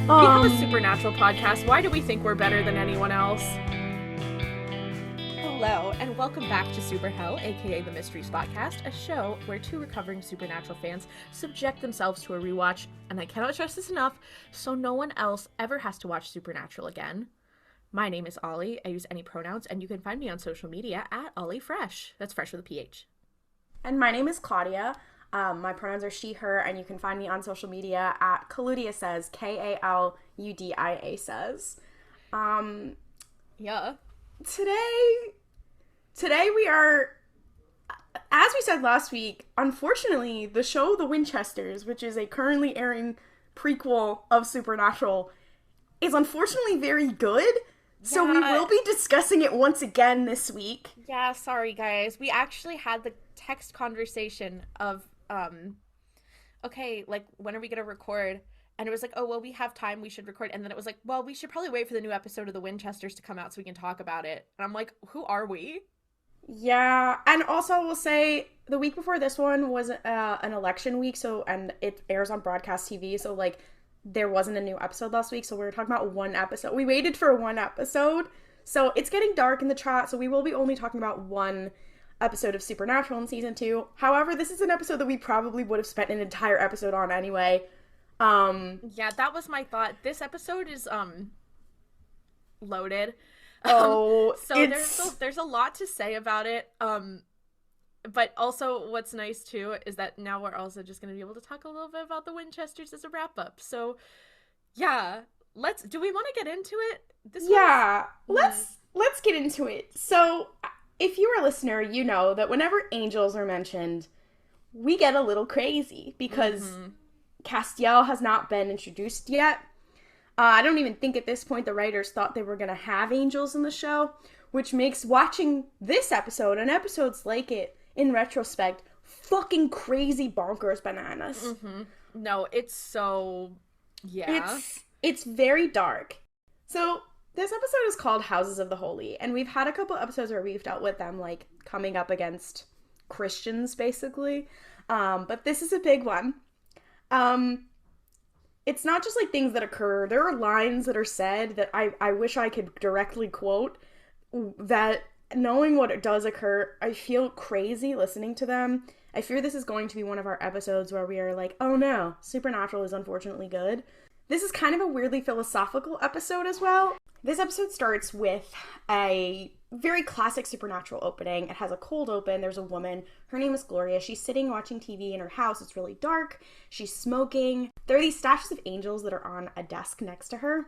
We have a supernatural podcast. Why do we think we're better than anyone else? Hello, and welcome back to Super Hell, aka the Mysteries Podcast, a show where two recovering supernatural fans subject themselves to a rewatch, and I cannot stress this enough, so no one else ever has to watch Supernatural again. My name is Ollie. I use any pronouns, and you can find me on social media at Ollie Fresh. That's fresh with a PH. And my name is Klaudia. My pronouns are she, her, and you can find me on social media at Klaudia says, K-A-L-U-D-I-A says. Yeah. Today we are, as we said last week, unfortunately, the show The Winchesters, which is a currently airing prequel of Supernatural, is unfortunately very good. So we will be discussing it once again this week. Yeah, sorry guys. We actually had the text conversation of, okay, like, when are we gonna record? And it was like, oh, well, we have time, we should record. And then it was like, well, we should probably wait for the new episode of The Winchesters to come out so we can talk about it. And I'm like, who are we? Yeah, and also I will say, the week before this one was an election week, and it airs on broadcast TV, so, like, there wasn't a new episode last week, so we were talking about one episode. We waited for one episode, so it's getting dark in the chat, so we will be only talking about one episode of Supernatural in season 2. However, this is an episode that we probably would have spent an entire episode on anyway. Yeah, that was my thought. This episode is, loaded. So there's a lot to say about it. But also what's nice too is that now we're also just going to be able to talk a little bit about the Winchesters as a wrap up. So yeah, do we want to get into it? Let's get into it. So if you are a listener, you know that whenever angels are mentioned, we get a little crazy because Castiel has not been introduced yet. I don't even think at this point the writers thought they were going to have angels in the show, which makes watching this episode and episodes like it, in retrospect, fucking crazy bonkers bananas. Mm-hmm. No, it's so... yeah. It's very dark. So, this episode is called Houses of the Holy, and we've had a couple episodes where we've dealt with them, like, coming up against Christians, basically. But this is a big one. It's not just, like, things that occur. There are lines that are said that I wish I could directly quote, that knowing what does occur, I feel crazy listening to them. I fear this is going to be one of our episodes where we are like, oh no, Supernatural is unfortunately good. This is kind of a weirdly philosophical episode as well. This episode starts with a very classic Supernatural opening. It has a cold open. There's a woman. Her name is Gloria. She's sitting watching TV in her house. It's really dark. She's smoking. There are these statues of angels that are on a desk next to her.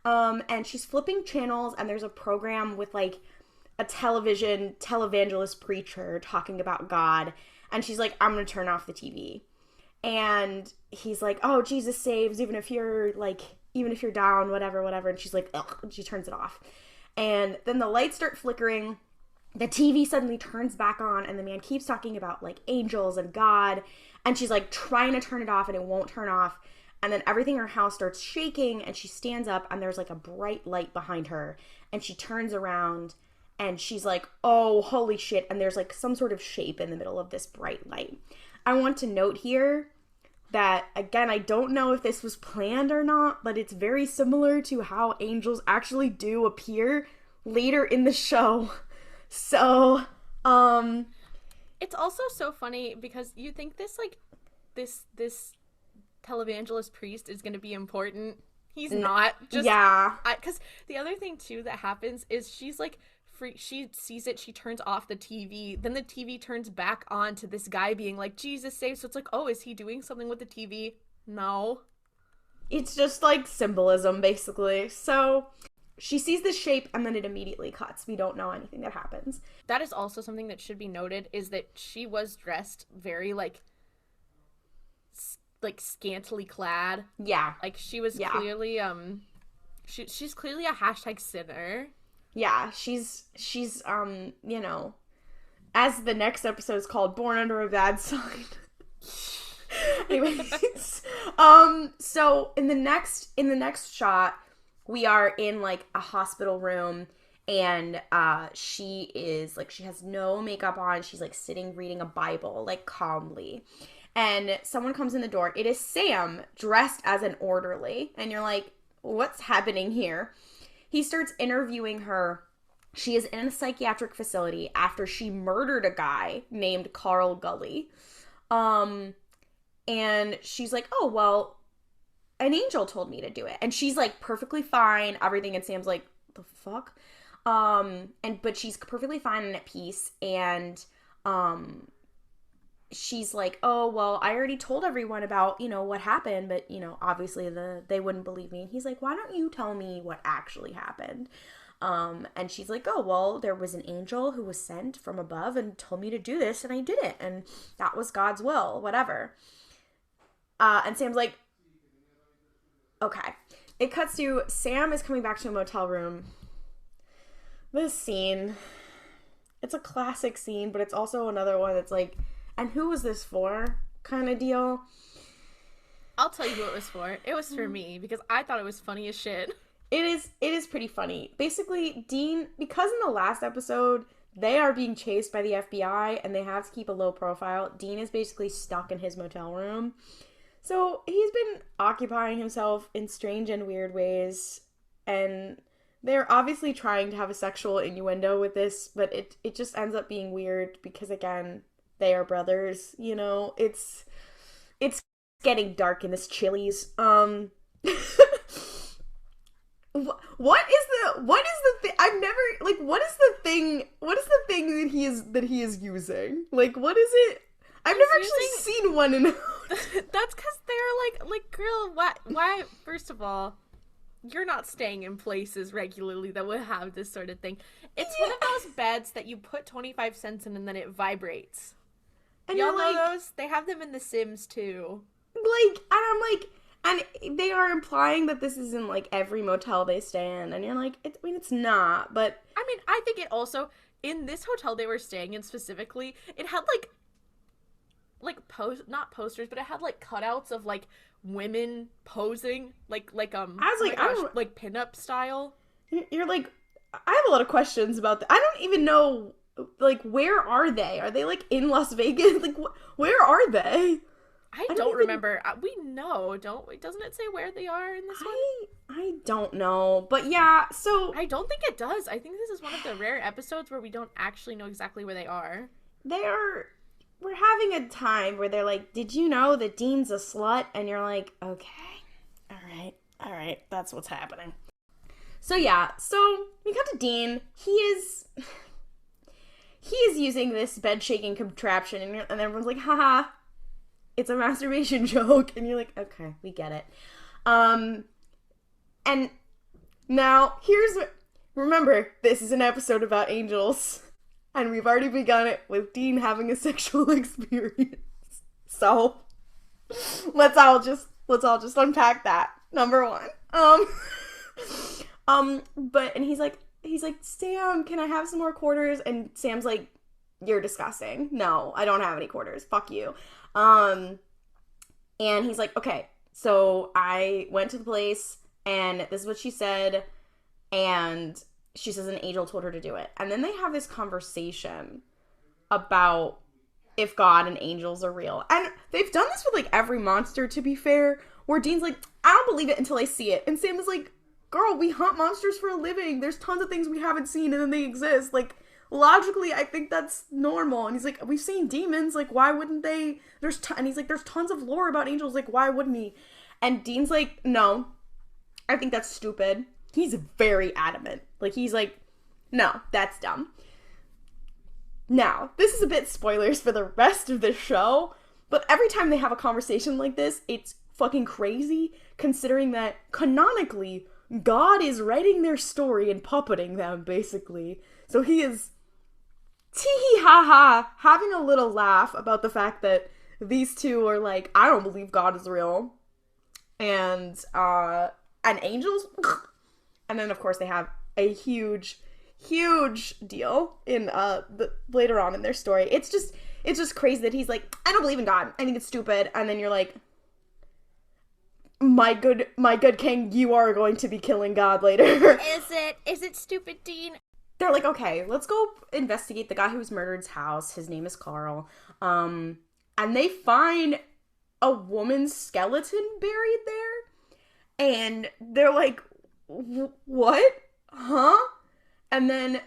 And she's flipping channels, and there's a program with, like, a televangelist preacher talking about God. And she's like, I'm going to turn off the TV. And he's like, oh, Jesus saves, even if you're down, whatever. And she's like, ugh, and she turns it off. And then the lights start flickering. The TV suddenly turns back on, and the man keeps talking about, like, angels and God. And she's, like, trying to turn it off, and it won't turn off. And then everything in her house starts shaking, and she stands up, and there's, like, a bright light behind her. And she turns around, and she's like, oh, holy shit. And there's, like, some sort of shape in the middle of this bright light. I want to note here that, again, I don't know if this was planned or not, but it's very similar to how angels actually do appear later in the show. So, it's also so funny because you think this televangelist priest is going to be important. He's not. Because the other thing, too, that happens is she's, like, she sees it, she turns off the TV, then the TV turns back on to this guy being like, Jesus saves. So it's like, oh, is he doing something with the TV? No. It's just, like, symbolism, basically. So she sees this shape, and then it immediately cuts. We don't know anything that happens. That is also something that should be noted, is that she was dressed very, like scantily clad. Yeah. Like, she was clearly, she's clearly a hashtag sinner. Yeah, she's you know, as the next episode is called, Born Under a Bad Sign. Anyways, so in the next shot, we are in, like, a hospital room, and she has no makeup on. She's, like, sitting reading a Bible, like, calmly. and someone comes in the door. It is Sam dressed as an orderly. And you're like, what's happening here? He starts interviewing her. She is in a psychiatric facility after she murdered a guy named Carl Gully. And she's like, oh, well, an angel told me to do it. And she's like perfectly fine, everything. And Sam's like, the fuck? But she's perfectly fine and at peace. And she's like, oh, well, I already told everyone about, what happened. But, obviously they wouldn't believe me. And he's like, why don't you tell me what actually happened? And she's like, oh, well, there was an angel who was sent from above and told me to do this, and I did it, and that was God's will, whatever. And Sam's like, okay. It cuts to Sam is coming back to a motel room. This scene, it's a classic scene, but it's also another one that's like, and who was this for kind of deal. I'll tell you who it was for. It was for me, because I thought it was funny as shit. It is pretty funny. Basically, Dean, because in the last episode, they are being chased by the FBI and they have to keep a low profile, Dean is basically stuck in his motel room. So he's been occupying himself in strange and weird ways, and they're obviously trying to have a sexual innuendo with this, but it just ends up being weird because, again, they are brothers, It's getting dark in this Chili's. What is the thing? I've never, like, what is the thing that he is using? Like, what is it? I've never actually seen one in That's because they're like, girl, why, first of all, you're not staying in places regularly that would have this sort of thing. It's one of those beds that you put 25 cents in and then it vibrates. And y'all know those? They have them in The Sims, too. Like, and I'm like, and they are implying that this is in, like, every motel they stay in. And you're like, it's not, but... I mean, I think it also, in this hotel they were staying in specifically, it had, not posters, but it had, like, cutouts of, like, women posing, I was like, like, pinup style. You're like, I have a lot of questions about that. I don't even know, like, where are they? Are they, like, in Las Vegas? Like, where are they? I don't remember. We know, don't we? Doesn't it say where they are in this one? I don't know. But yeah, so... I don't think it does. I think this is one of the rare episodes where we don't actually know exactly where they are. We're having a time where they're like, did you know that Dean's a slut? And you're like, okay. All right. That's what's happening. So yeah, so we got to Dean. He is using this bed-shaking contraption, and everyone's like, haha. It's a masturbation joke. And you're like, okay, we get it. And now, remember, this is an episode about angels. And we've already begun it with Dean having a sexual experience. So, let's all just unpack that. Number one. And he's like, Sam, can I have some more quarters? And Sam's like, you're disgusting. No, I don't have any quarters. Fuck you. And he's like, okay, so I went to the place and this is what she said, and she says an angel told her to do it. And then they have this conversation about if God and angels are real. And they've done this with, like, every monster, to be fair, where Dean's like, I don't believe it until I see it. And Sam is like, girl, we hunt monsters for a living. There's tons of things we haven't seen and then they exist. Like, logically, I think that's normal. And he's like, we've seen demons. Like, why wouldn't they? And he's like, there's tons of lore about angels. Like, why wouldn't he? And Dean's like, no, I think that's stupid. He's very adamant. Like, he's like, no, that's dumb. Now, this is a bit spoilers for the rest of the show, but every time they have a conversation like this, it's fucking crazy, considering that canonically, God is writing their story and puppeting them, basically. So he is tee-hee-ha-ha, having a little laugh about the fact that these two are like, I don't believe God is real. And angels? And then, of course, they have a huge deal in later on in their story. It's just crazy that he's like, I don't believe in God. I think it's stupid. And then you're like, my good king, you are going to be killing God later. Is it stupid, Dean? They're like, okay, let's go investigate the guy who was murdered's house. His name is Carl. And and they find a woman's skeleton buried there, and they're like, what? Huh? And then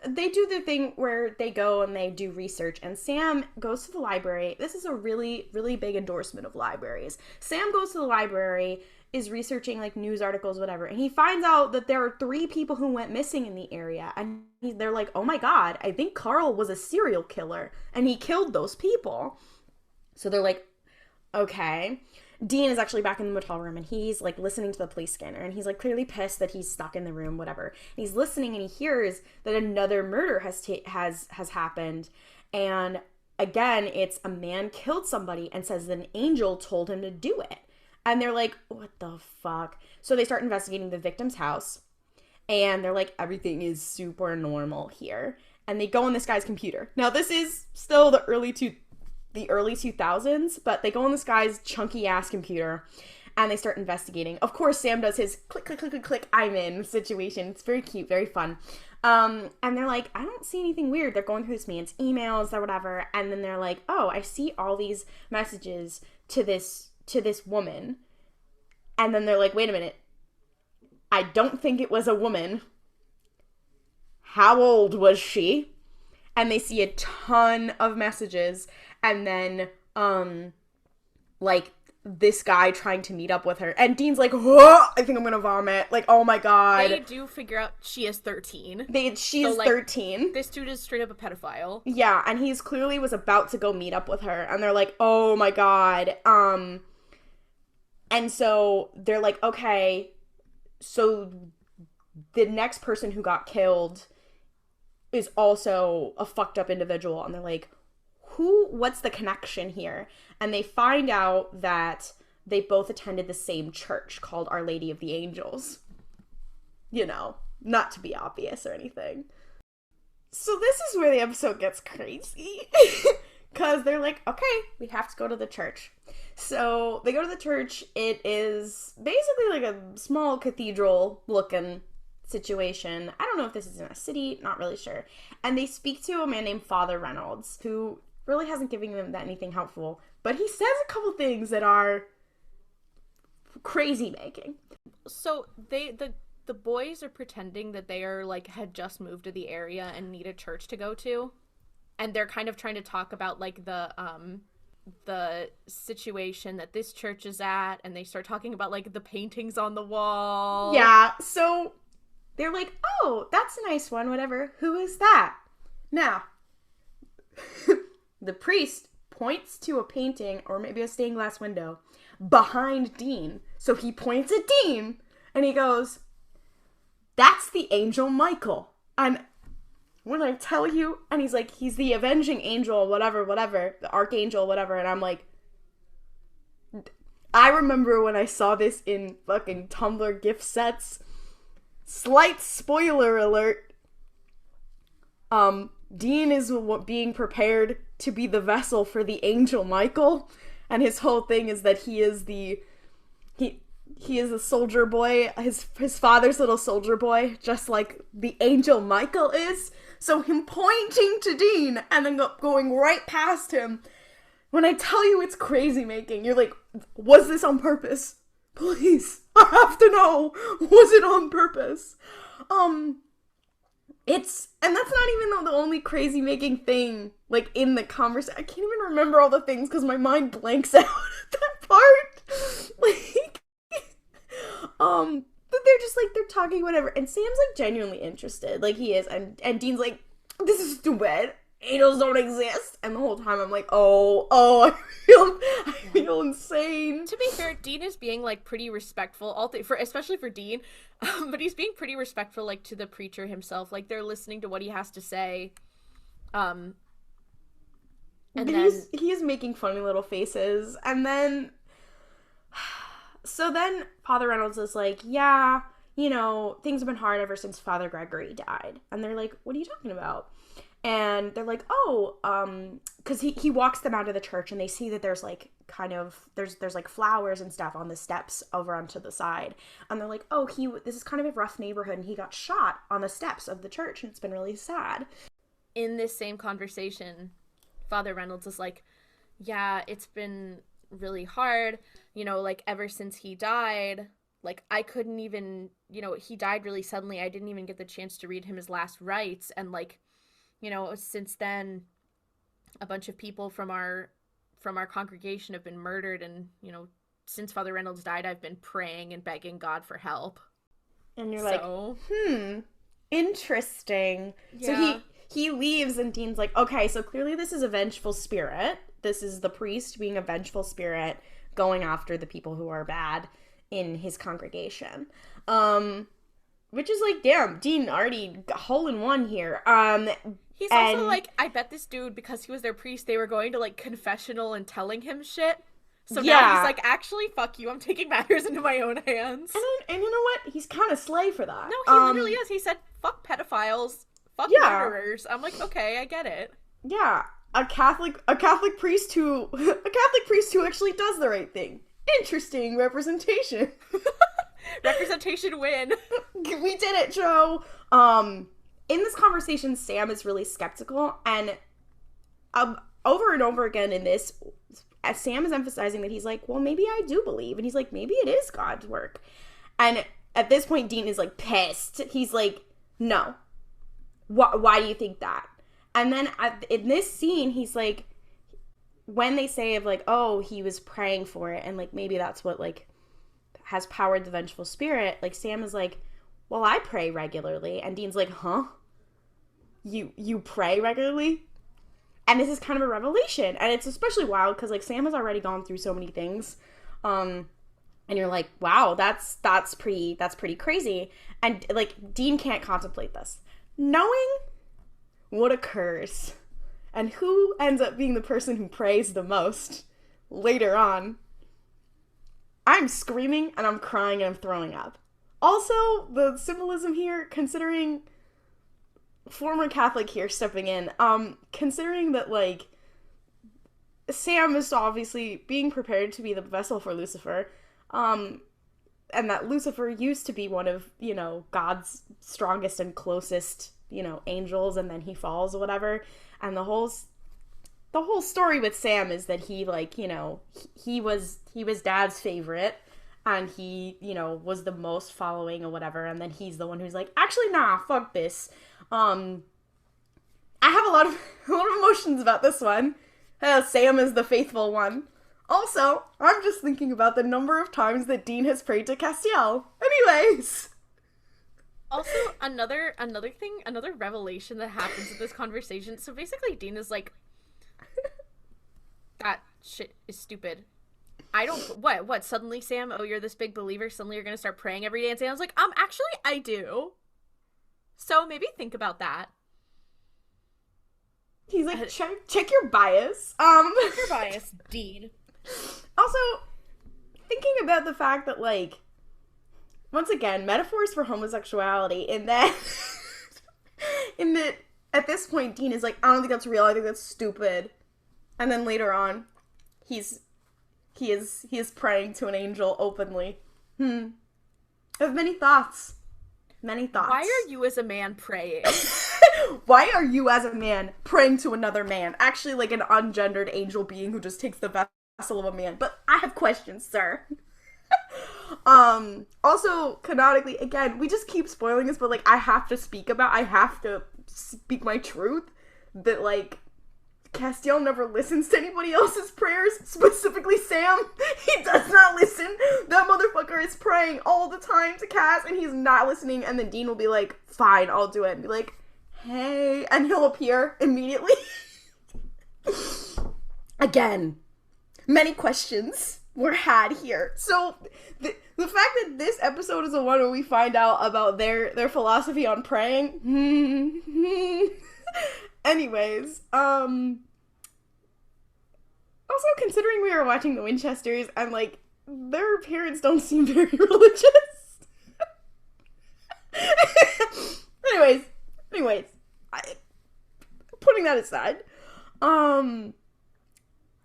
they do the thing where they go and they do research, and Sam goes to the library. This is a really, really big endorsement of libraries. Sam goes to the library, is researching like news articles, whatever, and he finds out that there are 3 people who went missing in the area, and they're like, oh my god, I think Carl was a serial killer, and he killed those people. So they're like, okay. Dean is actually back in the motel room, and he's like listening to the police scanner, and he's like clearly pissed that he's stuck in the room, whatever. And he's listening, and he hears that another murder has happened, and again, it's a man killed somebody and says that an angel told him to do it. And they're like, what the fuck? So they start investigating the victim's house, and they're like, everything is super normal here. And they go on this guy's computer. Now, this is still the early 2000s, but they go on this guy's chunky ass computer and they start investigating. Of course, Sam does his click, click, click, click, click, I'm in situation. It's very cute, very fun. And they're like, I don't see anything weird. They're going through this man's emails or whatever. And then they're like, oh, I see all these messages to this woman. And then they're like, wait a minute. I don't think it was a woman. How old was she? And they see a ton of messages. And then, like, this guy trying to meet up with her. And Dean's like, whoa, I think I'm gonna vomit. Like, oh my god. They do figure out she is 13. She is 13. This dude is straight up a pedophile. Yeah, and he's clearly was about to go meet up with her. And they're like, oh my god. And so they're like, okay, so the next person who got killed is also a fucked up individual. And they're like, what's the connection here? And they find out that they both attended the same church called Our Lady of the Angels. You know, not to be obvious or anything. So this is where the episode gets crazy. Because they're like, okay, we have to go to the church. So they go to the church. It is basically like a small cathedral looking situation. I don't know if this is in a city, not really sure. And they speak to a man named Father Reynolds, who really hasn't given them anything helpful, but he says a couple things that are crazy making. So the boys are pretending that they are like had just moved to the area and need a church to go to, and they're kind of trying to talk about like the situation that this church is at, and they start talking about like the paintings on the wall. Yeah, so they're like, oh, that's a nice one, whatever. Who is that? Now, the priest points to a painting, or maybe a stained glass window, behind Dean. So he points at Dean, and he goes, that's the angel Michael. And when I tell you, and he's like, he's the avenging angel, whatever, the archangel, whatever, and I'm like, I remember when I saw this in fucking Tumblr gift sets. Slight spoiler alert. Dean is being prepared to be the vessel for the angel Michael, and his whole thing is that he is a soldier boy, his father's little soldier boy, just like the angel Michael is. So him pointing to Dean and then going right past him, when I tell you it's crazy making, you're like, was this on purpose? Please, I have to know, was it on purpose? And that's not even the only crazy making thing, like, in the conversation. I can't even remember all the things because my mind blanks out at that part. Like, but they're just, like, they're talking, whatever, and Sam's, like, genuinely interested, like, he is, and Dean's like, this is stupid, angels don't exist, and the whole time I'm like, I feel insane. To be fair, Dean is being, like, pretty respectful, especially for Dean, but he's being pretty respectful, like, to the preacher himself, like, they're listening to what he has to say, and then... He is making funny little faces, and then... So then Father Reynolds is like, yeah, you know, things have been hard ever since Father Gregory died. And they're like, what are you talking about? And they're like, because he walks them out of the church, and they see that there's like there's like flowers and stuff on the steps over onto the side. And they're like, oh, this is kind of a rough neighborhood, and he got shot on the steps of the church, and it's been really sad. In this same conversation, Father Reynolds is like, Yeah, it's been really hard, like ever since he died. Like I couldn't even, he died really suddenly. I didn't even get the chance to read him his last rites, and like, since then a bunch of people from our congregation have been murdered, and since Father Reynolds died, I've been praying and begging God for help. And you're like, So, interesting. So yeah. he leaves, and Dean's like, okay, so clearly this is a vengeful spirit. This is the priest being a vengeful spirit going after the people who are bad in his congregation. Which is like, damn, Dean already hole in one here. He's also like, I bet this dude, because he was their priest, they were going to like confessional and telling him shit. So now he's like, actually, fuck you, I'm taking matters into my own hands. And you know what? He's kind of slay for that. No, he literally is. He said, fuck pedophiles, fuck murderers. I'm like, okay, I get it. Yeah, a Catholic priest who actually does the right thing. Interesting representation. Representation win. We did it, Joe. In this conversation, Sam is really skeptical, and over and over again in this, Sam is emphasizing that he's like, well, maybe I do believe, and he's like, maybe it is God's work. And at this point, Dean is like pissed. He's like, no. Why do you think that? And then in this scene, he's like, when they say of like, oh, he was praying for it, and like maybe that's what like has powered the vengeful spirit, like Sam is like, well, I pray regularly. And Dean's like, huh? You pray regularly? And this is kind of a revelation. And it's especially wild because like Sam has already gone through so many things. And you're like, wow, that's pretty crazy. And like Dean can't contemplate this. Knowing what occurs and who ends up being the person who prays the most later on, I'm screaming and I'm crying and I'm throwing up. Also, the symbolism here, considering former Catholic here stepping in, considering that, like, Sam is obviously being prepared to be the vessel for Lucifer, and that Lucifer used to be one of, God's strongest and closest, angels, and then he falls or whatever, and the whole story with Sam is that he, like, he was Dad's favorite, and he, was the most following or whatever, and then he's the one who's like, actually, nah, fuck this. I have a lot of emotions about this one. Sam is the faithful one. Also, I'm just thinking about the number of times that Dean has prayed to Castiel. Anyways. Also, another revelation that happens in this conversation. So basically, Dean is like, that shit is stupid. I don't, what, suddenly, Sam, oh, you're this big believer, suddenly you're gonna start praying every day, and Sam's like, actually, I do. So maybe think about that. He's like, check your bias. Check your bias, Dean. Also, thinking about the fact that, like, once again, metaphors for homosexuality, in that, at this point, Dean is like, I don't think that's real, I think that's stupid. And then later on, he is praying to an angel openly. I have many thoughts. Many thoughts. Why are you as a man praying? Why are you as a man praying to another man? Actually, like an ungendered angel being who just takes the vessel of a man. But I have questions, sir. Also, canonically, again, we just keep spoiling this, but like I have to speak my truth. That like Castiel never listens to anybody else's prayers, specifically Sam. He does not listen. That motherfucker is praying all the time to Cass, and he's not listening, and then Dean will be like, fine, I'll do it, and be like, hey, and he'll appear immediately. Again, many questions were had here. So, the fact that this episode is the one where we find out about their philosophy on praying, anyways, also, considering we are watching the Winchesters, I'm like, their parents don't seem very religious. Anyways, putting that aside,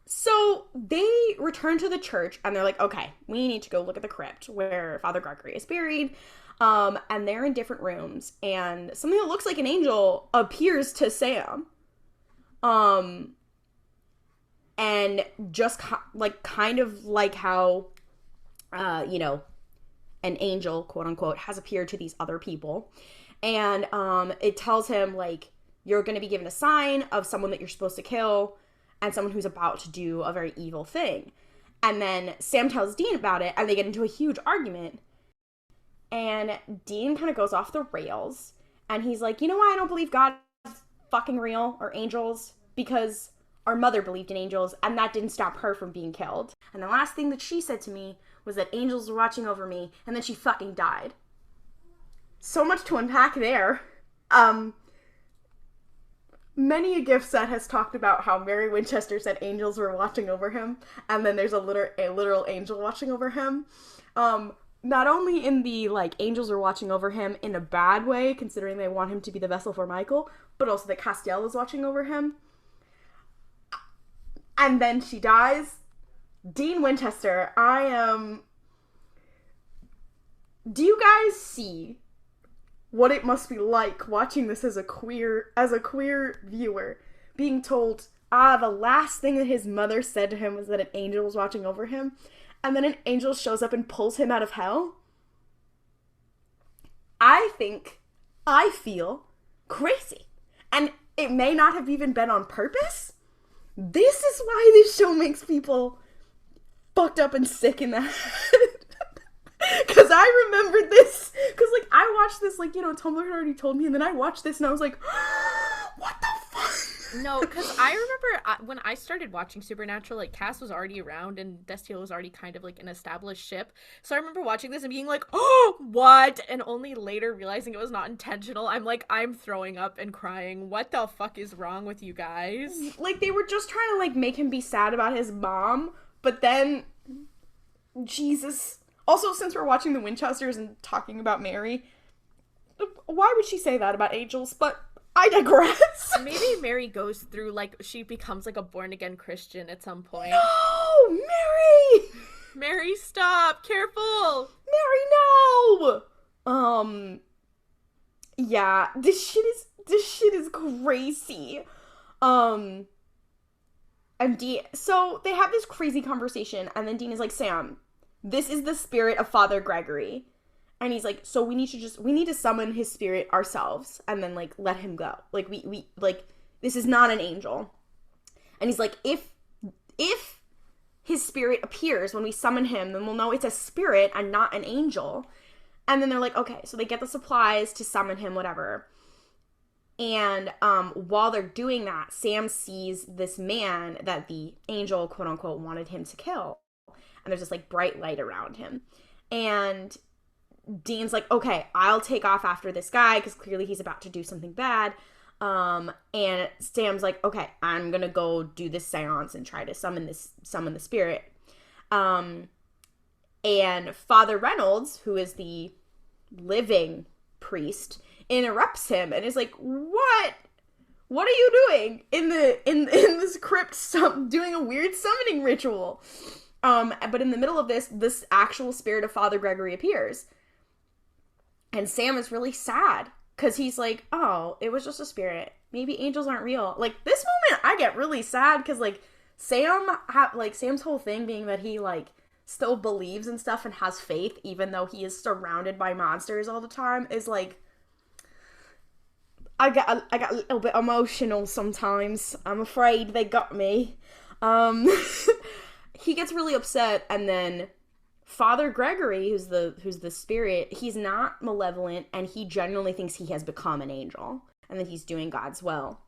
so they return to the church, and they're like, okay, we need to go look at the crypt where Father Gregory is buried, and they're in different rooms, and something that looks like an angel appears to Sam, And just kind of like how, an angel, quote unquote, has appeared to these other people. And it tells him, like, you're going to be given a sign of someone that you're supposed to kill and someone who's about to do a very evil thing. And then Sam tells Dean about it, and they get into a huge argument. And Dean kind of goes off the rails, and he's like, you know why I don't believe God is fucking real, or angels? Because our mother believed in angels, and that didn't stop her from being killed. And the last thing that she said to me was that angels were watching over me, and then she fucking died. So much to unpack there. Many a gift set has talked about how Mary Winchester said angels were watching over him, and then there's a literal angel watching over him. Not only in the, like, angels are watching over him in a bad way, considering they want him to be the vessel for Michael, but also that Castiel is watching over him. And then she dies. Dean Winchester, do you guys see what it must be like watching this as a queer viewer, being told, the last thing that his mother said to him was that an angel was watching over him, and then an angel shows up and pulls him out of hell? I feel crazy. And it may not have even been on purpose. This is why this show makes people fucked up and sick in the head. Because I remembered this. Because, like, I watched this, like, Tumblr had already told me, and then I watched this, and I was like, what the fuck? No, because I remember when I started watching Supernatural, like, Cass was already around, and Destiel was already kind of, like, an established ship. So I remember watching this and being like, oh, what? And only later realizing it was not intentional. I'm throwing up and crying. What the fuck is wrong with you guys? Like, they were just trying to, like, make him be sad about his mom, but then, Jesus. Also, since we're watching the Winchesters and talking about Mary, why would she say that about angels? But I digress. Maybe Mary goes through, like, she becomes, like, a born-again Christian at some point. No! Mary! Mary, stop! Careful! Mary, no! Yeah, this shit is crazy. And so they have this crazy conversation, and then Dean is like, Sam, this is the spirit of Father Gregory. And he's like, so we need to summon his spirit ourselves and then, like, let him go. Like, we this is not an angel. And he's like, if his spirit appears when we summon him, then we'll know it's a spirit and not an angel. And then they're like, okay, so they get the supplies to summon him, whatever. And while they're doing that, Sam sees this man that the angel, quote unquote, wanted him to kill. And there's this, like, bright light around him. And Dean's like, okay, I'll take off after this guy because clearly he's about to do something bad. And Sam's like, okay, I'm going to go do this seance and try to summon the spirit. And Father Reynolds, who is the living priest, interrupts him and is like, what are you doing in this crypt, doing a weird summoning ritual? But in the middle of this actual spirit of Father Gregory appears. And Sam is really sad because he's like, oh, it was just a spirit. Maybe angels aren't real. Like, this moment, I get really sad because, like, Sam's whole thing being that he, like, still believes in stuff and has faith even though he is surrounded by monsters all the time is, like, I got a little bit emotional sometimes. I'm afraid they got me. He gets really upset, and then Father Gregory, who's the spirit, he's not malevolent, and he genuinely thinks he has become an angel, and that he's doing God's will.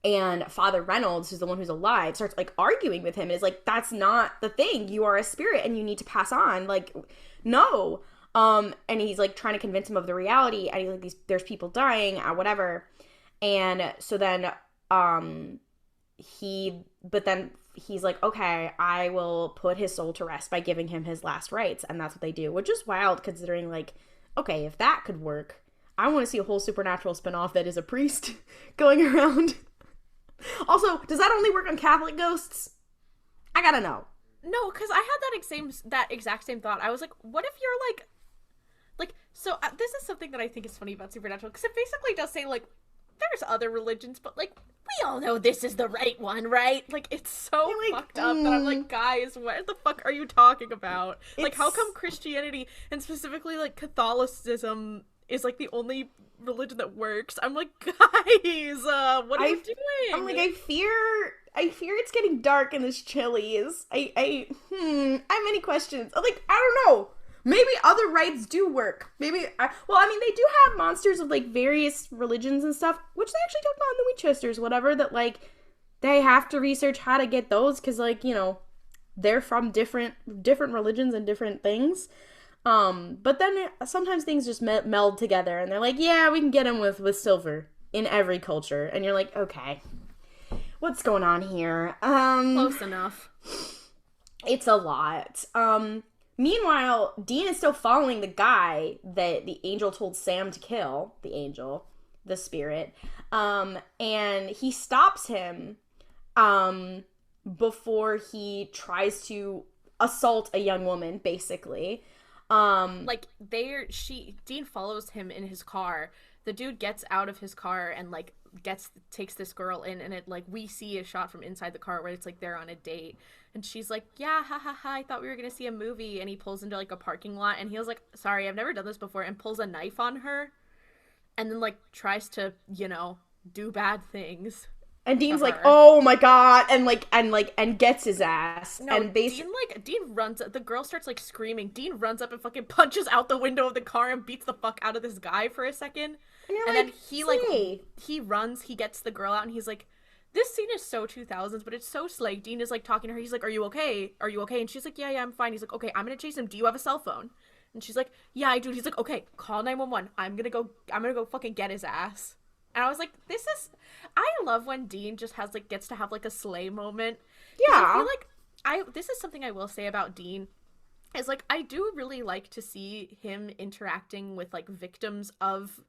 And Father Reynolds, who's the one who's alive, starts, like, arguing with him, and is like, that's not the thing. You are a spirit, and you need to pass on. Like, no. And he's, like, trying to convince him of the reality, and he's like, there's people dying, whatever. And so then, he's like, okay, I will put his soul to rest by giving him his last rites. And that's what they do, which is wild considering, like, okay, if that could work, I want to see a whole Supernatural spinoff that is a priest going around. Also, does that only work on Catholic ghosts? I gotta know. No, because I had that exact same thought. I was like, what if you're, like, so this is something that I think is funny about Supernatural, because it basically does say, like, there's other religions, but, like, we all know this is the right one, right? Like, it's so fucked up that I'm like, guys, what the fuck are you talking about? Like, how come Christianity, and specifically, like, Catholicism, is, like, the only religion that works? I'm like, guys, what are you doing? I'm like, I fear it's getting dark in this Chili's. I have many questions. Like, I don't know. Maybe other rites do work. They do have monsters of, like, various religions and stuff, which they actually talk about in the Winchesters, whatever, that, like, they have to research how to get those, because, like, you know, they're from different religions and different things. But then sometimes things just meld together, and they're like, yeah, we can get them with silver in every culture. And you're like, okay, what's going on here? Close enough. It's a lot. Meanwhile, Dean is still following the guy that the angel told Sam to kill. The spirit. And he stops him before he tries to assault a young woman, basically. Like, Dean follows him in his car. The dude gets out of his car and, like, takes this girl in, and it, like, we see a shot from inside the car where it's like they're on a date, and she's like, yeah, ha ha ha, I thought we were gonna see a movie. And he pulls into, like, a parking lot, and he was like, sorry, I've never done this before, and pulls a knife on her, and then, like, tries to, you know, do bad things. And Dean's like, oh my god, and gets his ass. No, and Dean runs, the girl starts, like, screaming. Dean runs up and fucking punches out the window of the car and beats the fuck out of this guy for a second. And then he runs, he gets the girl out, and he's like, this scene is so 2000s, but it's so slay. Dean is, like, talking to her. He's like, are you okay? Are you okay? And she's like, yeah, I'm fine. He's like, okay, I'm gonna chase him. Do you have a cell phone? And she's like, yeah, I do. And he's like, okay, call 911. I'm gonna go fucking get his ass. And I was like, I love when Dean just gets to have, like, a slay moment. Yeah. I feel like this is something I will say about Dean, is, like, I do really like to see him interacting with, like, victims of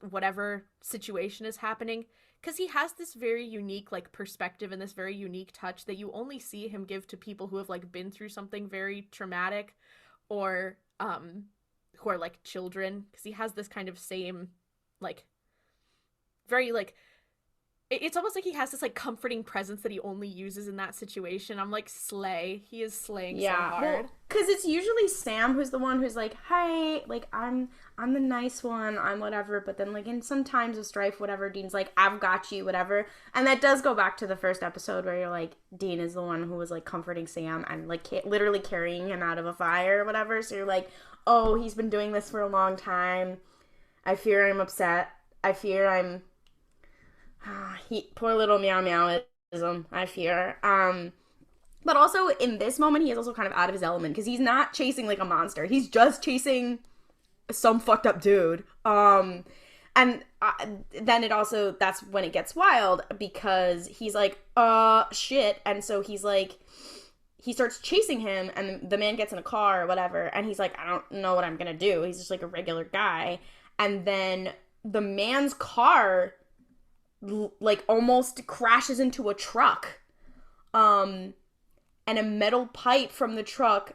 whatever situation is happening, because he has this very unique, like, perspective and this very unique touch that you only see him give to people who have, like, been through something very traumatic, or who are, like, children, because he has this kind of same, like, very, like, it's almost like he has this, like, comforting presence that he only uses in that situation. I'm like, slay. He is slaying so hard. Because it's usually Sam who's the one who's like, hey, like, I'm the nice one, I'm whatever. But then, like, in some times of strife, whatever, Dean's like, I've got you, whatever. And that does go back to the first episode where you're like, Dean is the one who was, like, comforting Sam and, like, literally carrying him out of a fire or whatever. So you're like, oh, he's been doing this for a long time. I fear I'm upset. I fear I'm... poor little meow meowism, I fear. But also, in this moment, he is also kind of out of his element, because he's not chasing, like, a monster. He's just chasing some fucked up dude. And then it also, that's when it gets wild, because he's like, shit. And so he's like, he starts chasing him, and the man gets in a car or whatever, and he's like, I don't know what I'm gonna do. He's just, like, a regular guy. And then the man's car, like, almost crashes into a truck. And a metal pipe from the truck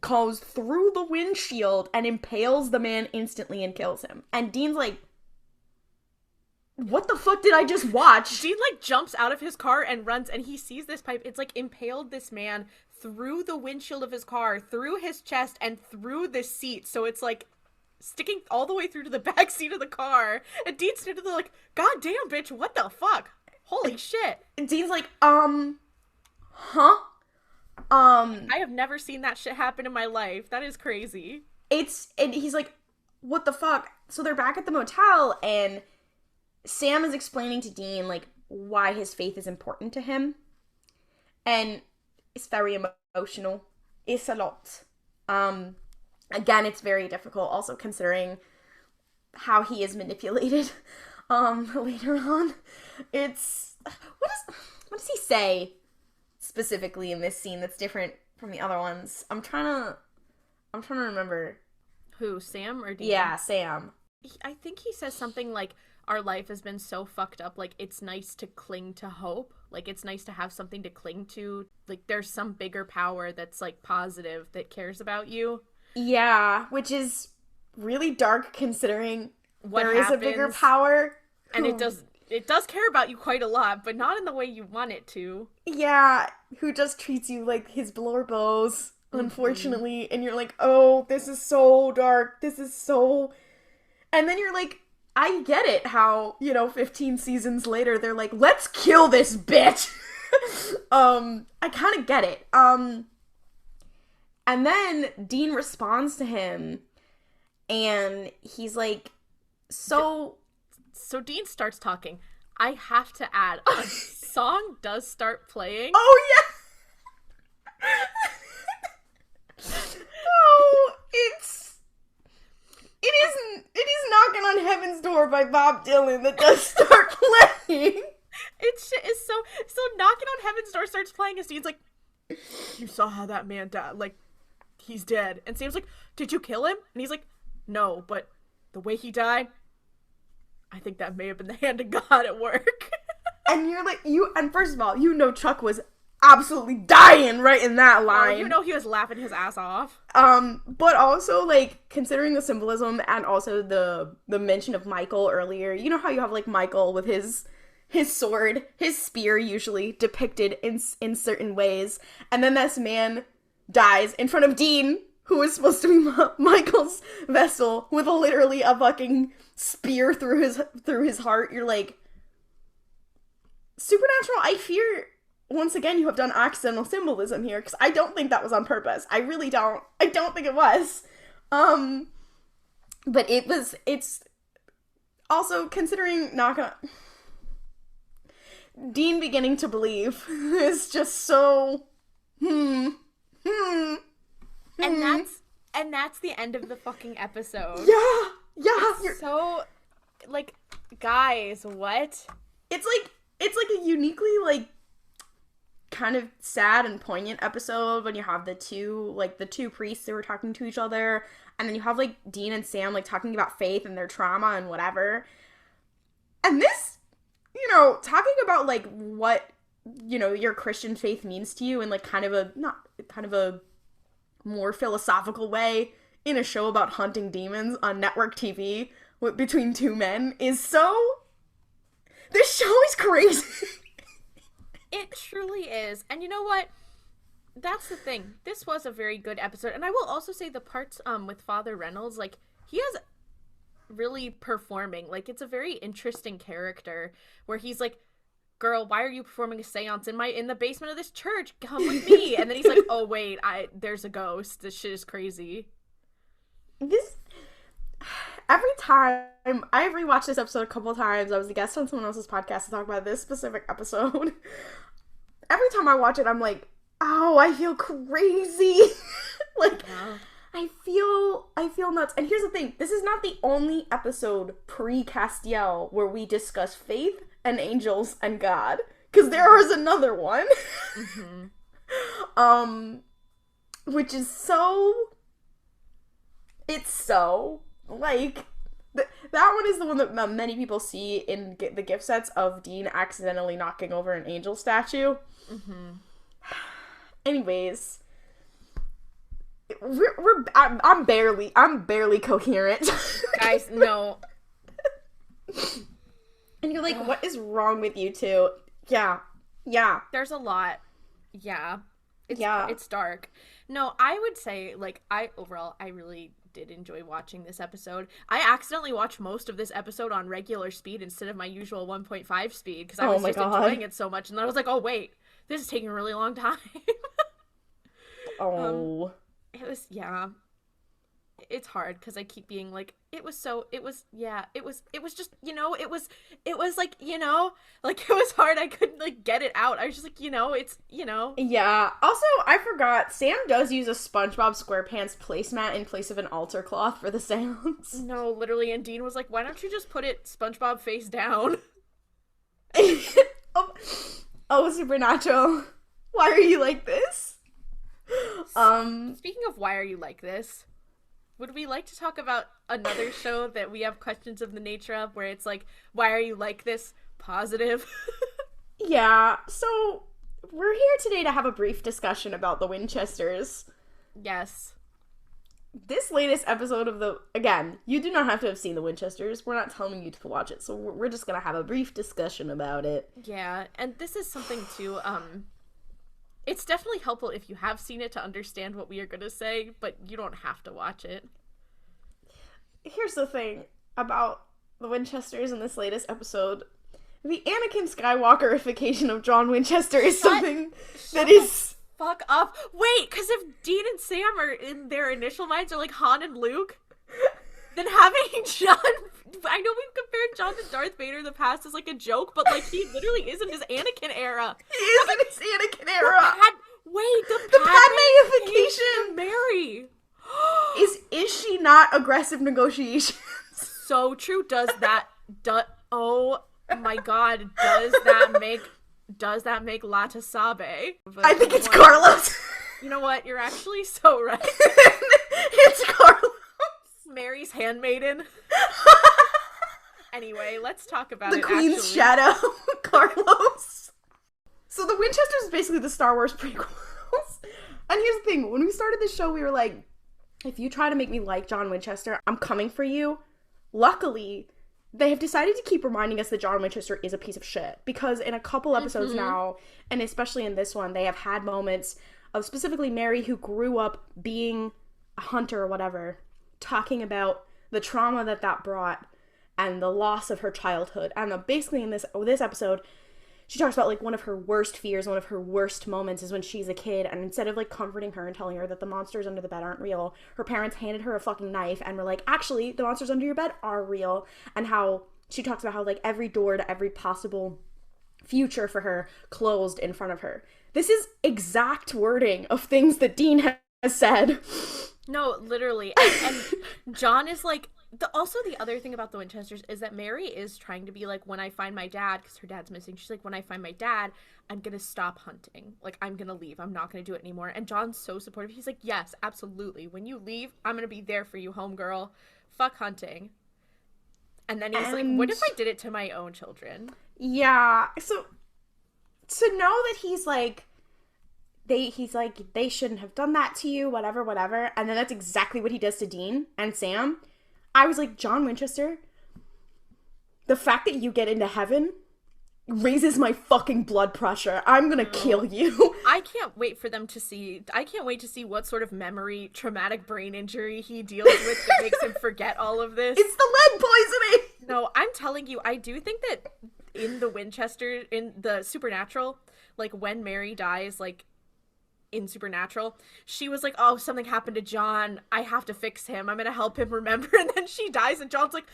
goes through the windshield and impales the man instantly and kills him. And Dean's like, what the fuck did I just watch? Dean, like, jumps out of his car and runs, and he sees this pipe. It's, like, impaled this man through the windshield of his car, through his chest, and through the seat. So it's, like, sticking all the way through to the back seat of the car. And Dean's standing there like, god damn, bitch, what the fuck? Holy shit. And Dean's like, huh? I have never seen that shit happen in my life. That is crazy. And he's like, what the fuck? So they're back at the motel, and Sam is explaining to Dean, like, why his faith is important to him. And it's very emotional. It's a lot. Again, it's very difficult, also considering how he is manipulated later on. It's... What does he say specifically in this scene that's different from the other ones? I'm trying to remember. Who, Sam or Dean? Yeah, Sam. I think he says something like, our life has been so fucked up, like, it's nice to cling to hope. Like, it's nice to have something to cling to. Like, there's some bigger power that's, like, positive that cares about you. Yeah, which is really dark considering there is a bigger power. And it does... it does care about you quite a lot, but not in the way you want it to. Yeah, who just treats you like his blorbos, unfortunately, and you're like, oh, this is so dark, this is so... And then you're like, I get it how, 15 seasons later, they're like, let's kill this bitch! I kind of get it. And then Dean responds to him, and he's like, So Dean starts talking. I have to add, a song does start playing. Oh, yeah! Oh, it is Knocking on Heaven's Door by Bob Dylan that does start playing. It's so Knocking on Heaven's Door starts playing, and Steve's like, you saw how that man died, like, he's dead. And Sam's like, did you kill him? And he's like, no, but the way he died, I think that may have been the hand of God at work. And you're like, and first of all, Chuck was absolutely dying right in that line. Oh, he was laughing his ass off. But also, like, considering the symbolism and also the mention of Michael earlier, you know how you have, like, Michael with his sword, his spear usually depicted in certain ways, and then this man dies in front of Dean, who is supposed to be Michael's vessel, with literally a fucking spear through his heart. You're like, Supernatural, I fear, once again, you have done accidental symbolism here, because I don't think that was on purpose. I really don't. I don't think it was. But it's also, considering Dean beginning to believe is just so, And that's the end of the fucking episode. Yeah. So, like, guys, what? It's like a uniquely, like, kind of sad and poignant episode when you have the two priests who were talking to each other, and then you have, like, Dean and Sam, like, talking about faith and their trauma and whatever. And this, talking about, like, what, your Christian faith means to you in, like, kind of a more philosophical way in a show about hunting demons on network TV between two men is so... This show is crazy. It truly is. And you know what? That's the thing. This was a very good episode. And I will also say the parts with Father Reynolds, like, he is really performing. Like, it's a very interesting character where he's like, girl, why are you performing a seance in the basement of this church? Come with me. And then he's like, oh, wait, there's a ghost. This shit is crazy. Every time, I rewatched this episode a couple times. I was a guest on someone else's podcast to talk about this specific episode. Every time I watch it, I'm like, oh, I feel crazy. Like, yeah. I feel nuts. And here's the thing. This is not the only episode pre-Castiel where we discuss faith and angels and God. Because there is another one. Which is so... It's so... Like, that one is the one that many people see in the gift sets of Dean accidentally knocking over an angel statue. Anyways, I'm barely coherent. Guys, no. And you're like, what is wrong with you two? Yeah. There's a lot. Yeah. It's dark. No, I would say, like, I really did enjoy watching this episode. I accidentally watched most of this episode on regular speed instead of my usual 1.5 speed because I was just enjoying it so much, and then I was like, oh wait, this is taking a really long time. It was, it's hard because I keep being like, it was just, it was like, like, it was hard. I couldn't, like, get it out. I was just like, it's. Yeah. Also, I forgot, Sam does use a SpongeBob SquarePants placemat in place of an altar cloth for the seance. No, literally, and Dean was like, why don't you just put it SpongeBob face down? Oh, Supernatural. Why are you like this? Speaking of why are you like this, would we like to talk about another show that we have questions of the nature of, where it's like, why are you like this? Positive. Yeah, so we're here today to have a brief discussion about the Winchesters. Yes. this latest episode of again, you do not have to have seen the Winchesters. We're not telling you to watch it, so we're just gonna have a brief discussion about it. Yeah, and this is something too, it's definitely helpful if you have seen it to understand what we are gonna say, but you don't have to watch it. Here's the thing about the Winchesters in this latest episode. The Anakin Skywalkerification of John Winchester is something that is... Fuck up. Wait, because if Dean and Sam are in their initial minds are like Han and Luke, then having John... I know we've compared John to Darth Vader in the past as like a joke, but like he literally is in his Anakin era. He is in his Anakin era. The Padmeification. Mary. Is she not aggressive negotiations? So true. Oh my god, does that make Lata Sabe? I think it's Carlos. You know what? You're actually so right. It's Carlos. Mary's handmaiden. Anyway, let's talk about the Queen's shadow, Carlos. So the Winchesters is basically the Star Wars prequels. And here's the thing, when we started this show, we were like, if you try to make me like John Winchester, I'm coming for you. Luckily, they have decided to keep reminding us that John Winchester is a piece of shit. Because in a couple episodes now, and especially in this one, they have had moments of specifically Mary, who grew up being a hunter or whatever, talking about the trauma that brought and the loss of her childhood. And basically in this episode, she talks about like one of her worst fears, one of her worst moments is when she's a kid, and instead of like comforting her and telling her that the monsters under the bed aren't real, her parents handed her a fucking knife and were like, actually, the monsters under your bed are real. And how she talks about how like every door to every possible future for her closed in front of her. This is exact wording of things that Dean has said. No, literally. And John is like, also the other thing about the Winchesters is that Mary is trying to be like, when I find my dad, because her dad's missing, she's like, when I find my dad, I'm gonna stop hunting. Like, I'm gonna leave. I'm not gonna do it anymore. And John's so supportive. He's like, yes, absolutely. When you leave, I'm gonna be there for you, homegirl. Fuck hunting. And then he's like, what if I did it to my own children? Yeah. So, to know that he's like, they shouldn't have done that to you, whatever. And then that's exactly what he does to Dean and Sam. I was like, John Winchester, the fact that you get into heaven raises my fucking blood pressure. I'm gonna kill you. I can't wait to see what sort of memory, traumatic brain injury he deals with that makes him forget all of this. It's the lead poisoning! No, I'm telling you, I do think that in the Winchester, in the Supernatural, like when Mary dies, like, in Supernatural, she was like, oh, something happened to John, I have to fix him, I'm gonna help him remember, and then she dies and John's like,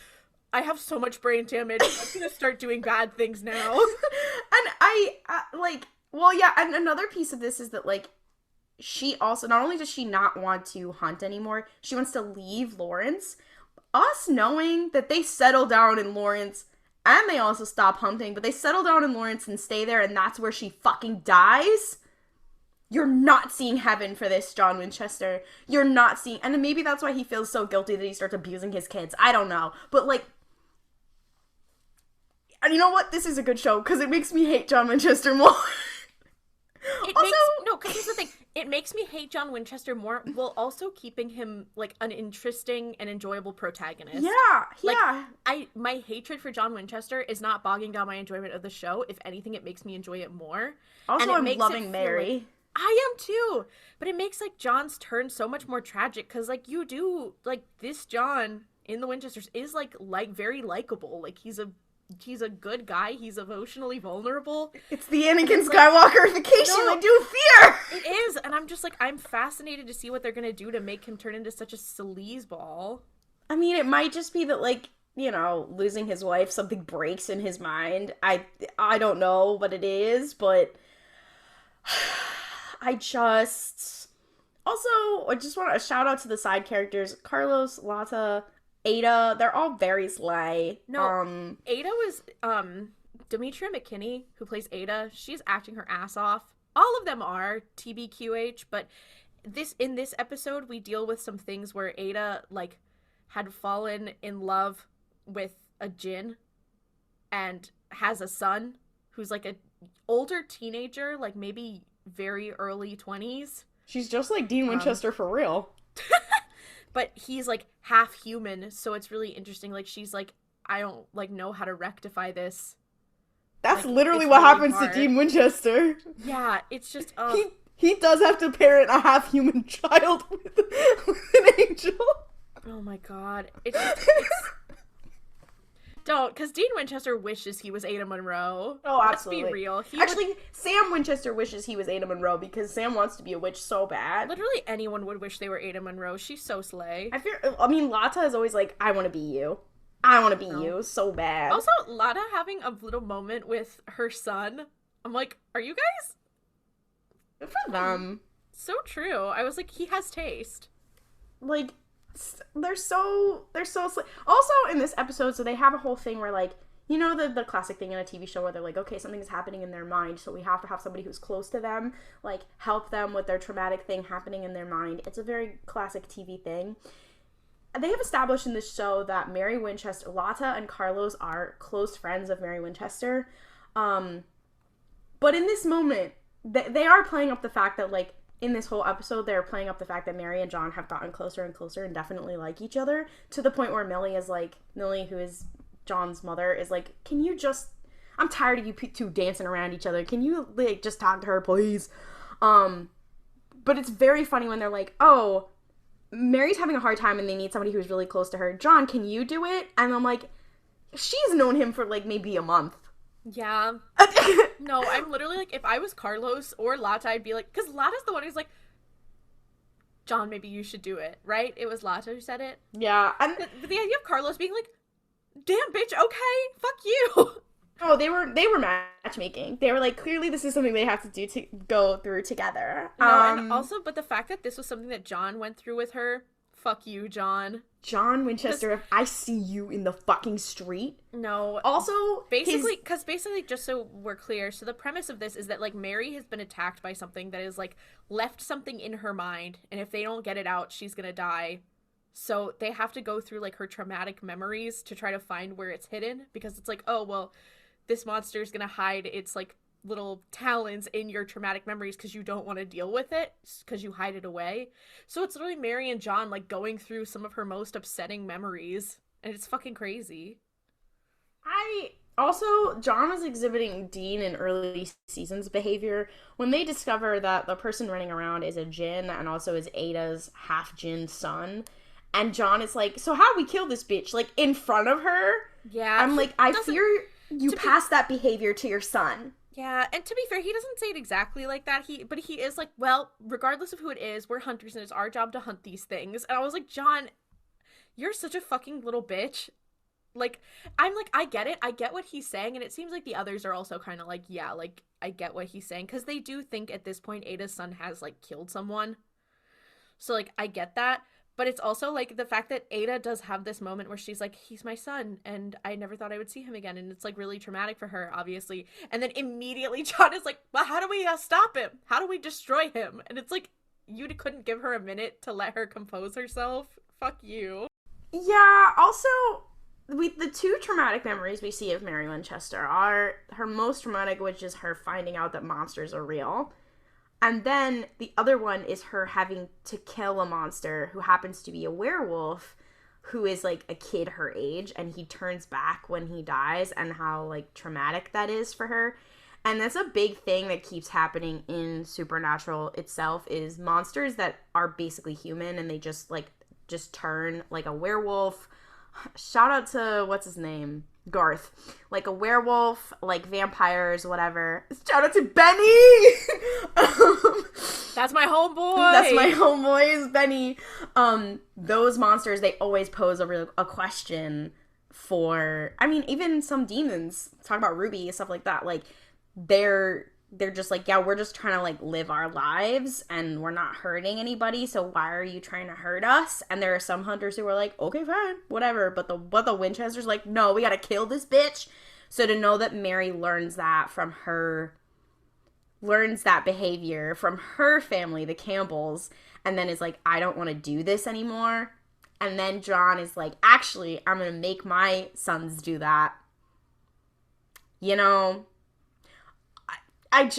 I have so much brain damage, I'm gonna start doing bad things now. And and another piece of this is that, like, she also, not only does she not want to hunt anymore, she wants to leave Lawrence. Us knowing that they settle down in Lawrence, and they also stop hunting, but they settle down in Lawrence and stay there, and that's where she fucking dies. You're not seeing heaven for this, John Winchester. You're not seeing... And maybe that's why he feels so guilty that he starts abusing his kids. I don't know. But, like... And you know what? This is a good show, because it makes me hate John Winchester more. Because here's the thing. It makes me hate John Winchester more, while also keeping him, like, an interesting and enjoyable protagonist. Yeah. My hatred for John Winchester is not bogging down my enjoyment of the show. If anything, it makes me enjoy it more. Also, I'm loving Mary. I am too, but it makes like John's turn so much more tragic because like you do like this John in the Winchesters is like very likable. Like he's a good guy. He's emotionally vulnerable. It's the Anakin Skywalkerification I do fear. It is, and I'm just like I'm fascinated to see what they're gonna do to make him turn into such a sleazeball. I mean, it might just be that like, you know, losing his wife, something breaks in his mind. I don't know what it is, but. I just want a shout out to the side characters. Carlos, Lata, Ada, they're all very slay. No, Ada was, Demetria McKinney, who plays Ada, she's acting her ass off. All of them are, TBQH, but in this episode, we deal with some things where Ada, like, had fallen in love with a djinn and has a son who's, like, a older teenager, like, maybe very early 20s. She's just like Dean Winchester for real. but he's like half human, so it's really interesting. Like she's like, I don't like know how to rectify this. That's like, literally what really happens hard. to Dean Winchester. Yeah, it's just He does have to parent a half human child with an angel. Oh my god, it's don't, because Dean Winchester wishes he was Ada Monroe. Oh, absolutely. Let's be real. Sam Winchester wishes he was Ada Monroe because Sam wants to be a witch so bad. Literally anyone would wish they were Ada Monroe. She's so slay. Lata is always like, I want to be you. I want to be you so bad. Also, Lata having a little moment with her son. I'm like, are you guys? Good for them. So true. I was like, he has taste. Like, they're so also in this episode, so they have a whole thing where, like, you know, the classic thing in a TV show where they're like, okay, something is happening in their mind, so we have to have somebody who's close to them, like, help them with their traumatic thing happening in their mind. It's a very classic TV thing. They have established in this show that Mary Winchester, Lata and Carlos are close friends of Mary Winchester, but in this moment, they are playing up the fact that, like, in this whole episode, they're playing up the fact that Mary and John have gotten closer and closer and definitely like each other, to the point where Millie, who is John's mother, is like, can you just, I'm tired of you two dancing around each other. Can you, like, just talk to her, please? But it's very funny when they're like, oh, Mary's having a hard time and they need somebody who's really close to her. John, can you do it? And I'm like, she's known him for, like, maybe a month. Yeah. No, I'm literally like, if I was Carlos or Lata, I'd be like, because Lata's the one who's like, John, maybe you should do it, right? It was Lata who said it. Yeah. And the idea of Carlos being like, damn, bitch, okay, fuck you. Oh, they were matchmaking. They were like, clearly this is something they have to do to go through together. No, and also, but the fact that this was something that John went through with her, fuck you, John. John Winchester, if I see you in the fucking street. No. Also, basically, just so we're clear, so the premise of this is that, like, Mary has been attacked by something that is, like, left something in her mind, and if they don't get it out, she's gonna die. So they have to go through, like, her traumatic memories to try to find where it's hidden, because it's like, oh, well, this monster is gonna hide its, like, little talons in your traumatic memories because you don't want to deal with it because you hide it away. So it's literally Mary and John, like, going through some of her most upsetting memories, and it's fucking crazy. John was exhibiting Dean in early seasons behavior when they discover that the person running around is a djinn and also is Ada's half djinn son, and John is like, so how do we kill this bitch, like, in front of her? Yeah, I'm like, I fear you pass that behavior to your son. Yeah, and to be fair, he doesn't say it exactly like that. But he is like, well, regardless of who it is, we're hunters and it's our job to hunt these things. And I was like, John, you're such a fucking little bitch. Like, I'm like, I get it. I get what he's saying. And it seems like the others are also kind of like, yeah, like, I get what he's saying. Because they do think at this point Ada's son has, like, killed someone. So, like, I get that. But it's also, like, the fact that Ada does have this moment where she's like, he's my son, and I never thought I would see him again. And it's, like, really traumatic for her, obviously. And then immediately John is like, well, how do we stop him? How do we destroy him? And it's like, you couldn't give her a minute to let her compose herself? Fuck you. Yeah, also, the two traumatic memories we see of Mary Winchester are her most traumatic, which is her finding out that monsters are real. And then the other one is her having to kill a monster who happens to be a werewolf who is, like, a kid her age, and he turns back when he dies, and how, like, traumatic that is for her. And that's a big thing that keeps happening in Supernatural itself, is monsters that are basically human and they just turn, like, a werewolf. Shout out to, what's his name? Garth. Like a werewolf, like vampires, whatever. Shout out to Benny! That's my homeboy! That's my homeboy, is Benny. Those monsters, they always pose a question for, I mean, even some demons, talk about Ruby, stuff like that, like, they're just like, yeah, we're just trying to, like, live our lives, and we're not hurting anybody, so why are you trying to hurt us? And there are some hunters who are like, okay, fine, whatever, but the Winchester's like, no, we gotta kill this bitch. So to know that Mary learns that behavior from her family, the Campbells, and then is like, I don't want to do this anymore. And then John is like, actually, I'm gonna make my sons do that. You know, and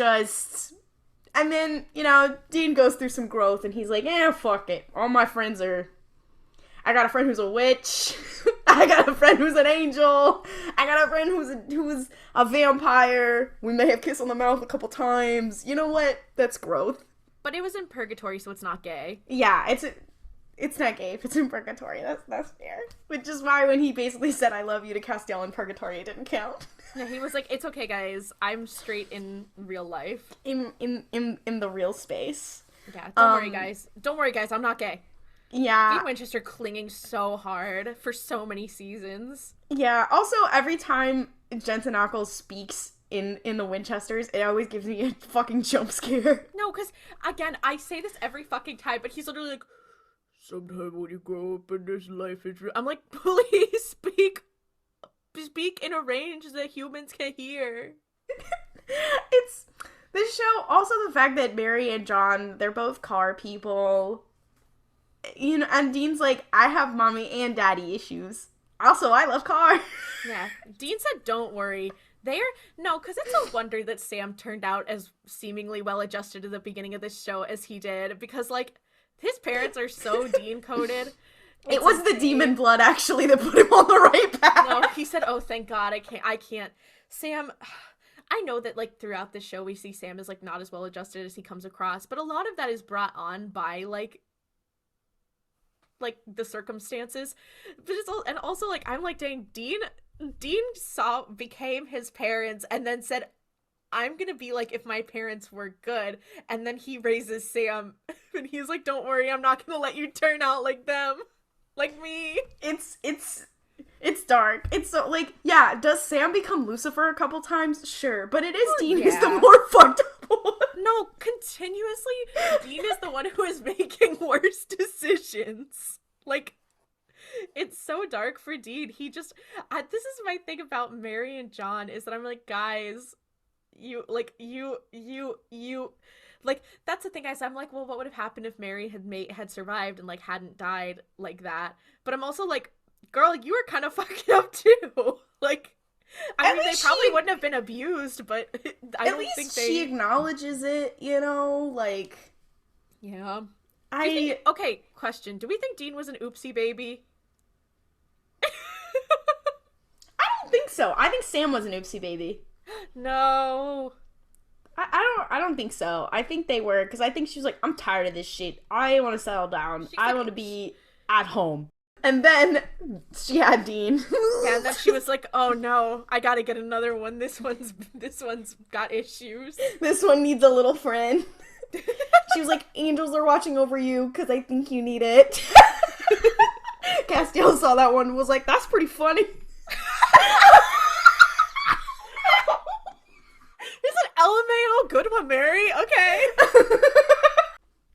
then, you know, Dean goes through some growth and he's like, fuck it. All my friends are I got a friend who's a witch. I got a friend who's an angel. I got a friend who's a vampire. We may have kissed on the mouth a couple times. You know what? That's growth. But it was in Purgatory, so it's not gay. Yeah, it's not gay if it's in Purgatory. That's fair. Which is why when he basically said "I love you" to Castiel in Purgatory, it didn't count. Yeah, he was like, "It's okay, guys. I'm straight in real life. In the real space." Yeah, don't worry, guys. Don't worry, guys. I'm not gay. Yeah. Dean Winchester clinging so hard for so many seasons. Yeah. Also, every time Jensen Ackles speaks in the Winchesters, it always gives me a fucking jump scare. No, because, again, I say this every fucking time, but he's literally like, "Sometimes when you grow up in this life, it's I'm like, please speak in a range that humans can hear. It's this show, also the fact that Mary and John, they're both car people. You know, and Dean's like, I have mommy and daddy issues. Also, I love cars. Yeah. Dean said, don't worry. No, because it's a wonder that Sam turned out as seemingly well-adjusted at the beginning of this show as he did, because, like, his parents are so Dean-coded. It was the demon blood, actually, that put him on the right path. No, he said, oh, thank God, I can't. Sam, I know that, like, throughout the show we see Sam as, like, not as well-adjusted as he comes across, but a lot of that is brought on by, like, the circumstances. But it's and also, like, I'm like, dang, Dean became his parents and then said, I'm gonna be like if my parents were good, and then he raises Sam and he's like, don't worry, I'm not gonna let you turn out like them, like me. It's dark. It's so, like, yeah, does Sam become Lucifer a couple times? Sure, but it is Dean who's the more fucked up one. No, continuously Dean is the one who is making worse decisions. Like, it's so dark for Dean. He just this is my thing about Mary and John, is that I'm like, guys, you that's the thing, guys. I'm like, well, what would have happened if Mary had survived and, like, hadn't died like that? But I'm also like, girl, you were kind of fucked up too. Like, I mean, they probably wouldn't have been abused, but I don't think she acknowledges it, you know, like, yeah. Okay, question. Do we think Dean was an oopsie baby? I don't think so. I think Sam was an oopsie baby. No. I don't think so. I think they were, because I think she was like, I'm tired of this shit. I want to settle down. I want to be at home. And then she had Dean. Yeah, and then she was like, oh no, I gotta get another one. This one's got issues. This one needs a little friend. She was like, angels are watching over you because I think you need it. Castiel saw that one and was like, that's pretty funny. He's an LMAO, good one, Mary. Okay.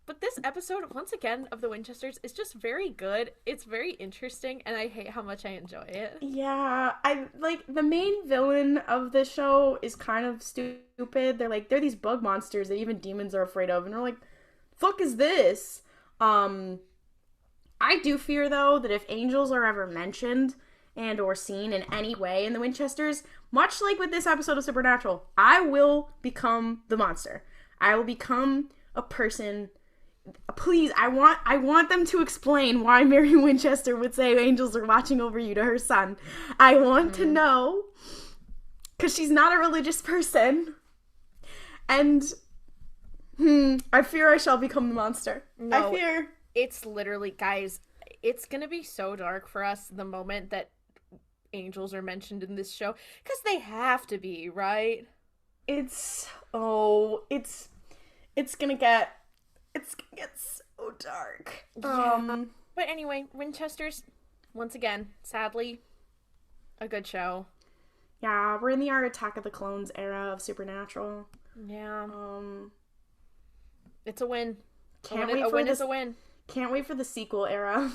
But this episode, once again, of the Winchesters is just very good. It's very interesting, and I hate how much I enjoy it. Yeah, I like the main villain of the show is kind of stupid. They're these bug monsters that even demons are afraid of, and they're like, fuck is this? I do fear, though, that if angels are ever mentioned and or seen in any way in the Winchesters, much like with this episode of Supernatural, I will become the monster. I will become a person. Please, I want them to explain why Mary Winchester would say angels are watching over you to her son. I want to know, because she's not a religious person. And I fear I shall become the monster. No, I fear. It's literally, guys, it's gonna be so dark for us the moment that angels are mentioned in this show, because they have to be, right? It's gonna get so dark. Yeah. But anyway, Winchesters, once again, sadly, a good show. Yeah, we're in the Attack of the Clones era of Supernatural. Yeah. It's a win. A win is a win. Can't wait for the sequel era.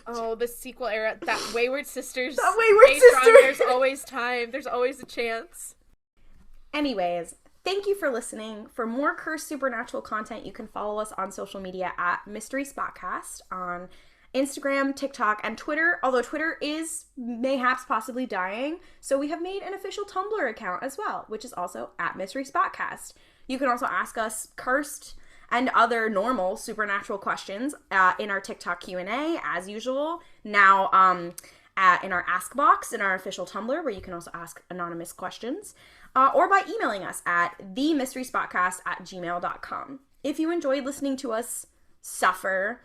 Oh, the sequel era. That Wayward Sisters. That Wayward Sisters. There's always time. There's always a chance. Anyways, thank you for listening. For more Cursed Supernatural content, you can follow us on social media at Mystery Spotcast on Instagram, TikTok, and Twitter, although Twitter is mayhaps possibly dying. So we have made an official Tumblr account as well, which is also at Mystery Spotcast. You can also ask us cursed and other normal supernatural questions in our TikTok Q&A, as usual. Now, in our Ask box in our official Tumblr, where you can also ask anonymous questions, or by emailing us at themysteryspotcast@gmail.com. If you enjoyed listening to us suffer,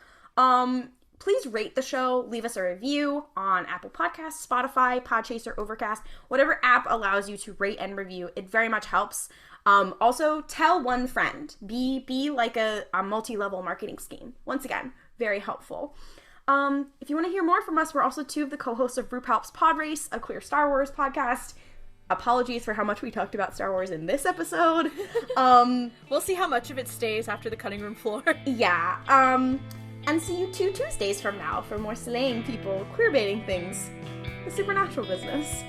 please rate the show, leave us a review on Apple Podcasts, Spotify, Podchaser, Overcast, whatever app allows you to rate and review. It very much helps. Also, tell one friend. Be like a multi-level marketing scheme. Once again, very helpful. If you want to hear more from us, we're also two of the co-hosts of RuPaul's Pod Race, a queer Star Wars podcast. Apologies for how much we talked about Star Wars in this episode. We'll see how much of it stays after the cutting room floor. Yeah. And see you 2 Tuesdays from now for more slaying people, queerbaiting things, the supernatural business.